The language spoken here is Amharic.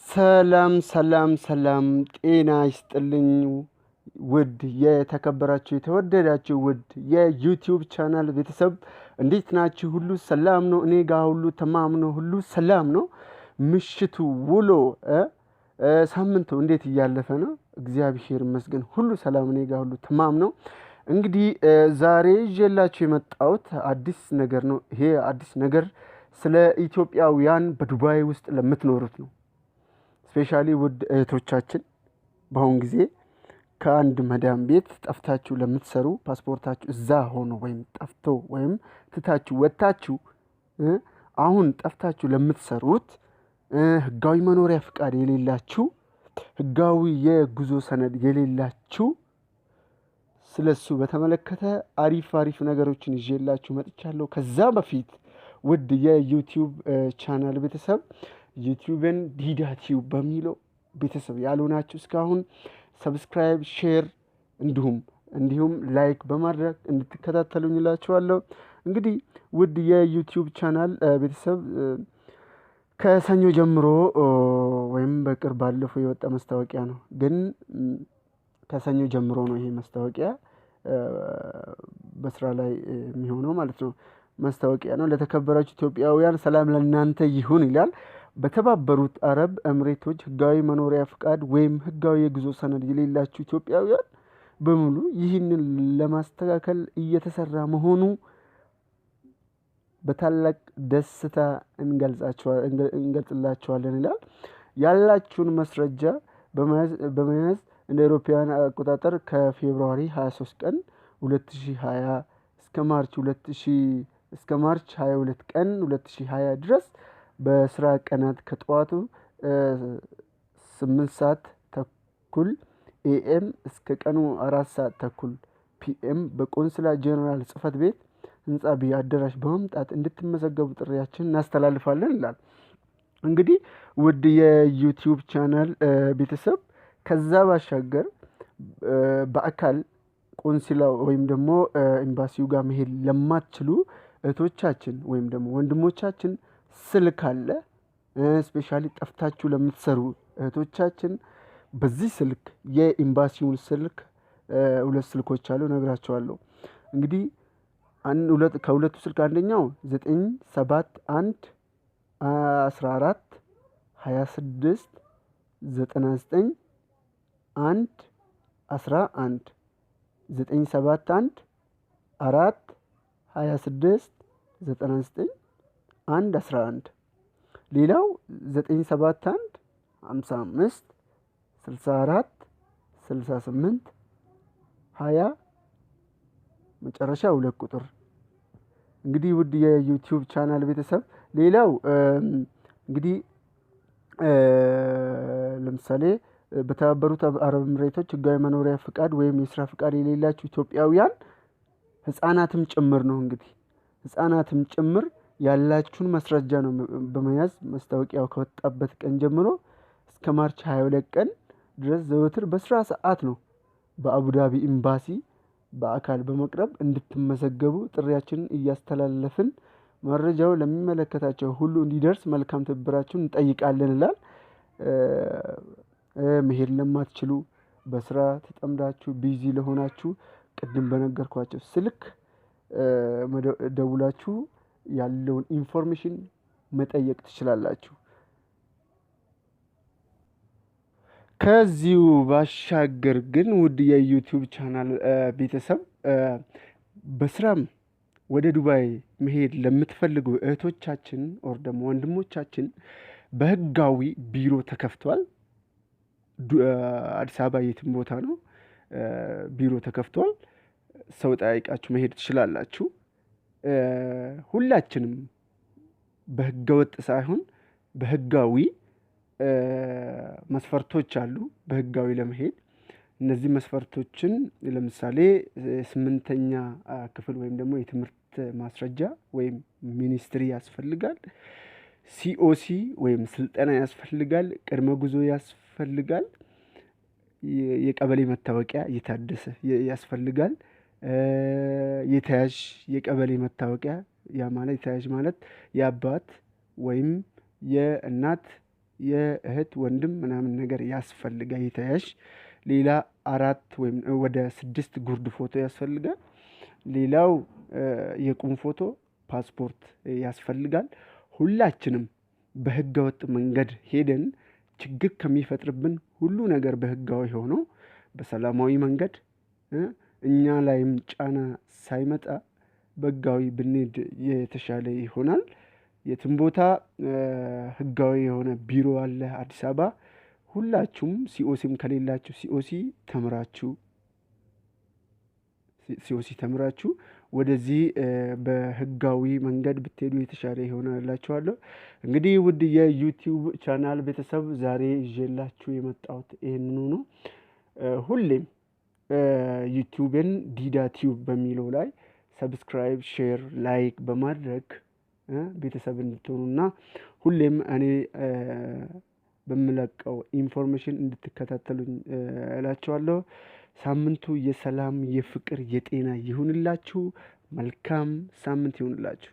ሰላም ሰላም ሰላም ጤና ይስጥልኝ። ውድ የተከበራችሁ የተወደዳችሁ ውድ የዩቲዩብ ቻናል ቤተሰብ እንዴት ናችሁ? ሁሉ ሰላም ነው? እኔ ጋር ሁሉ ተማም ነው፣ ሁሉ ሰላም ነው። ምሽቱ ውሎ ሳምንቱ እንዴት እያለፈ ነው? እግዚአብሔር ይመስገን ሁሉ ሰላም፣ እኔ ጋር ሁሉ ተማም ነው። እንግዲህ ዛሬ ይዤላችሁ የመጣሁት አዲስ ነገር ነው። ይሄ አዲስ ነገር ስለ ኢትዮጵያውያን በዱባይ ውስጥ ለምትኖሩት ነው። ስፔሻሊ ውድ እህቶቻችን በአሁን ጊዜ ከአንድ መዳም ቤት ጠፍታችሁ ለምትሰሩ፣ ፓስፖርታችሁ እዛ ሆኖ ወይም ጠፍቶ ወይም ትታችሁ ወጥታችሁ አሁን ጠፍታችሁ ለምትሰሩት፣ ህጋዊ መኖሪያ ፍቃድ የሌላችሁ፣ ህጋዊ የጉዞ ሰነድ የሌላችሁ፣ ስለሱ በተመለከተ አሪፍ ነገሮችን ይዤላችሁ መጥቻለሁ። ከዛ በፊት ውድ የዩቲዩብ ቻናል ቤተሰብ ዩቲዩብን ዲዳ ቲዩብ በሚለው ቤተሰብ ያልሆናችሁ እስካሁን ሰብስክራይብ፣ ሼር እንዲሁም ላይክ በማድረግ እንድትከታተሉኝ እላችኋለሁ። እንግዲህ ውድ የዩቲዩብ ቻናል ቤተሰብ ከሰኞ ጀምሮ ወይም በቅርብ ባለፈው የወጣ ማስታወቂያ ነው። ግን ከሰኞ ጀምሮ ነው ይሄ ማስታወቂያ በስራ ላይ የሚሆነው ማለት ነው። ማስታወቂያ ነው። ለተከበራችሁ ኢትዮጵያውያን ሰላም ለእናንተ ይሁን ይላል። በተባበሩት አረብ ኤምሬቶች ህጋዊ መኖሪያ ፍቃድ ወይም ህጋዊ የጉዞ ሰነድ የሌላችሁ ኢትዮጵያውያን በሙሉ ይህንን ለማስተካከል እየተሰራ መሆኑ በታላቅ ደስታ እንገልጽላችኋለን ይላል። ያላችሁን ማስረጃ በመያዝ እንደ አውሮፓውያን አቆጣጠር ከፌብሩዋሪ 23 ቀን 2020 እስከ ማርች 22 ቀን 2020 ድረስ በስራ ቀናት ከጠዋቱ 8 ሰዓት ተኩል ኤኤም እስከ ቀኑ 4 ሰዓት ተኩል ፒኤም በቆንስላ ጄኔራል ጽህፈት ቤት ህንጻ ቢ አዳራሽ በመምጣት እንድትመዘገቡ ጥሪያችንን እናስተላልፋለን ይላል። እንግዲህ ውድ የዩቲዩብ ቻናል ቤተሰብ ከዛ ባሻገር በአካል ቆንስላው ወይም ደግሞ ኤምባሲው ጋር መሄድ ለማትችሉ እህቶቻችን ወይም ደግሞ ወንድሞቻችን ስልክ አለ። ስፔሻሊ ጠፍታችሁ ለምትሰሩ እህቶቻችን በዚህ ስልክ የኤምባሲውን ስልክ ሁለት ስልኮች አሉ፣ ነግራቸዋለሁ። እንግዲህ ከሁለቱ ስልክ አንደኛው 971 14 26 99 1 11 971 4 26 99 111 ሌላው 971 55 64 68 20 መጨረሻ 2 ቁጥር። እንግዲህ ውድ የዩቲዩብ ቻናል ቤተሰብ ሌላው እንግዲህ ለምሳሌ በተባበሩት አረብ ኤሚሬቶች ህጋዊ መኖሪያ ፍቃድ ወይም የስራ ፍቃድ የሌላችሁ ኢትዮጵያውያን ህፃናትም ጭምር ነው። እንግዲህ ህፃናትም ጭምር ያላችሁን ማስረጃ ነው በመያዝ ማስታወቂያው ከወጣበት ቀን ጀምሮ እስከ ማርች 22 ቀን ድረስ ዘወትር በስራ ሰዓት ነው በአቡዳቢ ኤምባሲ በአካል በመቅረብ እንድትመዘገቡ ጥሪያችንን እያስተላለፍን መረጃው ለሚመለከታቸው ሁሉ እንዲደርስ መልካም ትብብራችሁን እንጠይቃለን ይላል። መሄድ ለማትችሉ በስራ ተጠምዳችሁ ቢዚ ለሆናችሁ ቅድም በነገርኳችሁ ስልክ ደውላችሁ ያለውን ኢንፎርሜሽን መጠየቅ ትችላላችሁ። ከዚሁ ባሻገር ግን ውድ የዩቲዩብ ቻናል ቤተሰብ በስራም ወደ ዱባይ መሄድ ለምትፈልጉ እህቶቻችን ኦር ደግሞ ወንድሞቻችን በህጋዊ ቢሮ ተከፍቷል። አዲስ አበባ የትም ቦታ ነው ቢሮ ተከፍቷል። ሰው ጠይቃችሁ መሄድ ትችላላችሁ። ሁላችንም በህገወጥ ሳይሆን በህጋዊ መስፈርቶች አሉ በህጋዊ ለመሄድ። እነዚህ መስፈርቶችን ለምሳሌ 8ኛ ክፍል ወይም ደግሞ የትምህርት ማስረጃ ወይም ሚኒስትሪ ያስፈልጋል። ሲኦሲ ወይም ስልጠና ያስፈልጋል። ቅድመ ጉዞ ያስፈልጋል። የቀበሌ መታወቂያ የታደሰ ያስፈልጋል። የተያዥ የቀበሌ መታወቂያ ያ ማለት የተያዥ ማለት የአባት ወይም የእናት የእህት ወንድም ምናምን ነገር ያስፈልጋል። የተያዥ ሌላ 4 ወይም ወደ 6 ጉርድ ፎቶ ያስፈልጋል። ሌላው የቁም ፎቶ፣ ፓስፖርት ያስፈልጋል። ሁላችንም በህገወጥ መንገድ ሄደን ችግር ከሚፈጥርብን ሁሉ ነገር በህጋዊ ሆኖ በሰላማዊ መንገድ እኛ ላይም ጫና ሳይመጣ በህጋዊ ብንሄድ የተሻለ ይሆናል። የትም ቦታ ህጋዊ የሆነ ቢሮ አለ አዲስ አበባ። ሁላችሁም ሲኦሲም ከሌላችሁ ሲኦሲ ተምራችሁ ወደዚህ በህጋዊ መንገድ ብትሄዱ የተሻለ ይሆናላችኋለሁ። እንግዲህ ውድ የዩቲዩብ ቻናል ቤተሰብ ዛሬ ይዤላችሁ የመጣሁት ይህንኑ ነው። ሁሌም ዩቲዩብን ዲዳ ቲዩብ በሚለው ላይ ሰብስክራይብ፣ ሼር፣ ላይክ በማድረግ ቤተሰብ እንድትሆኑና ሁሌም እኔ በምለቀው ኢንፎርሜሽን እንድትከታተሉኝ እላችኋለሁ። ሳምንቱ የሰላም፣ የፍቅር፣ የጤና ይሁንላችሁ። መልካም ሳምንት ይሁንላችሁ።